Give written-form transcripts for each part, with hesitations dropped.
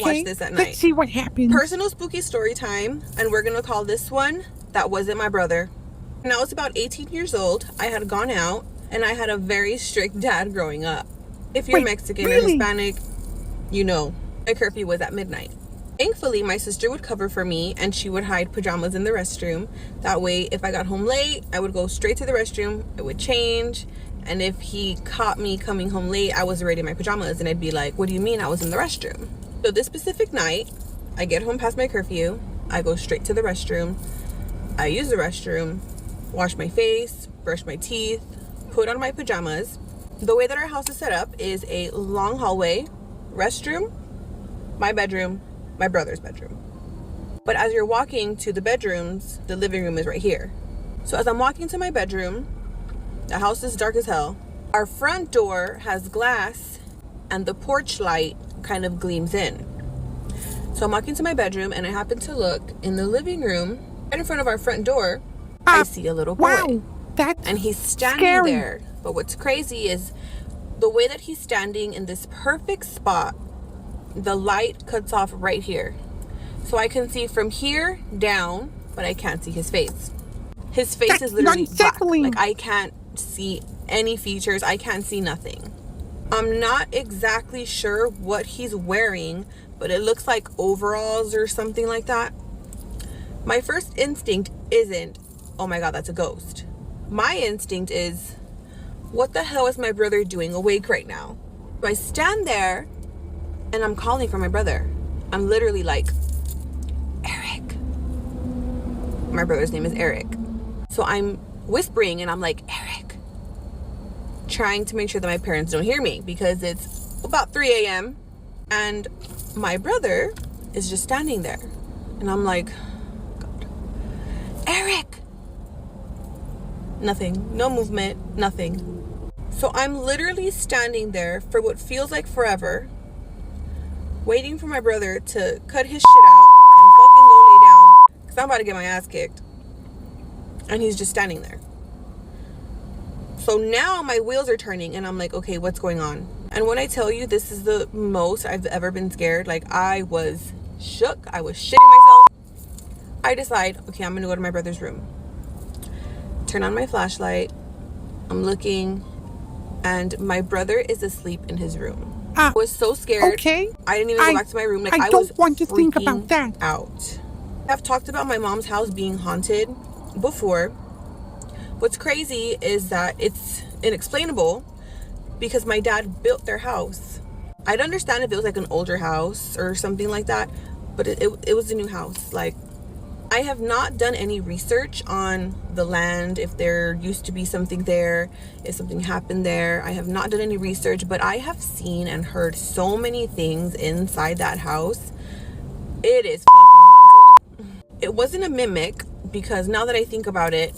watch this at night. Let's see what happens. Personal spooky story time, and we're gonna call this one That Wasn't My Brother. When I was about 18 years old, I had gone out, and I had a very strict dad growing up. If you're Mexican or Hispanic, you know, my curfew was at midnight. Thankfully, my sister would cover for me, and she would hide pajamas in the restroom. That way, if I got home late, I would go straight to the restroom, I would change, and if he caught me coming home late, I was already in my pajamas, and I'd be like, what do you mean I was in the restroom? So this specific night, I get home past my curfew, I go straight to the restroom, I use the restroom, wash my face, brush my teeth, put on my pajamas. The way that our house is set up is a long hallway, restroom, my bedroom, my brother's bedroom. But as you're walking to the bedrooms, the living room is right here. So as I'm walking to my bedroom, the house is dark as hell. Our front door has glass and the porch light kind of gleams in. So I'm walking to my bedroom and I happen to look in the living room, right in front of our front door, I see a little boy. Wow, that's and he's standing scary. there. But what's crazy is the way that he's standing in this perfect spot, the light cuts off right here. So I can see from here down, but I can't see his face. His face is literally black. Like I can't see any features. I can't see nothing. I'm not exactly sure what he's wearing, but it looks like overalls or something like that. My first instinct isn't, oh my God, that's a ghost. My instinct is, what the hell is my brother doing awake right now? So I stand there and I'm calling for my brother. I'm literally like, Eric. My brother's name is Eric. So I'm whispering and I'm like, Eric. Trying to make sure that my parents don't hear me because it's about 3 a.m. and my brother is just standing there. And I'm like, God. Eric. Nothing. No movement. Nothing. So I'm literally standing there for what feels like forever, waiting for my brother to cut his shit out and fucking go lay down, because I'm about to get my ass kicked. And he's just standing there. So now my wheels are turning and I'm like, okay, what's going on? And when I tell you this is the most I've ever been scared, like I was shook, I was shitting myself. I decide, okay, I'm gonna go to my brother's room. Turn on my flashlight. I'm looking, and my brother is asleep in his room. I was so scared. Okay. I didn't even go back to my room. Like I don't want to think about that. Out. I've talked about my mom's house being haunted before. What's crazy is that it's inexplainable because my dad built their house. I'd understand if it was like an older house or something like that, but it was a new house. Like, I have not done any research on the land, if there used to be something there, if something happened there. I have not done any research, but I have seen and heard so many things inside that house. It is fucking haunted. It wasn't a mimic, because now that I think about it,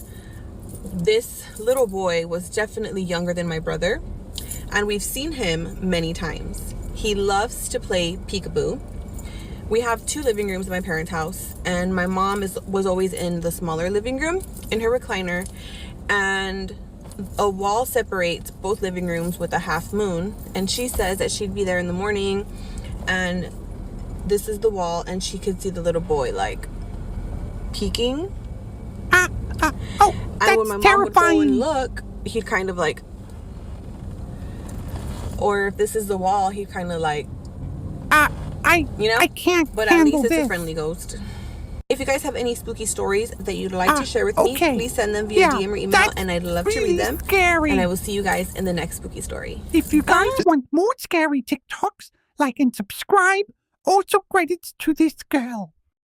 this little boy was definitely younger than my brother, and we've seen him many times. He loves to play peekaboo. We have 2 living rooms in my parents' house, and my mom was always in the smaller living room in her recliner, and a wall separates both living rooms with a half moon, and she says that she'd be there in the morning and this is the wall and she could see the little boy like peeking. Oh, that's and when my mom terrifying. would go and look, he'd kind of like, or if this is the wall, he'd kind of like, you know, I can't but at least it's a friendly ghost. If you guys have any spooky stories that you'd like to share with me, please send them via DM or email, and I'd love to read them. Scary. And I will see you guys in the next spooky story. If you guys want more scary TikToks, like and subscribe. Also credits to this girl.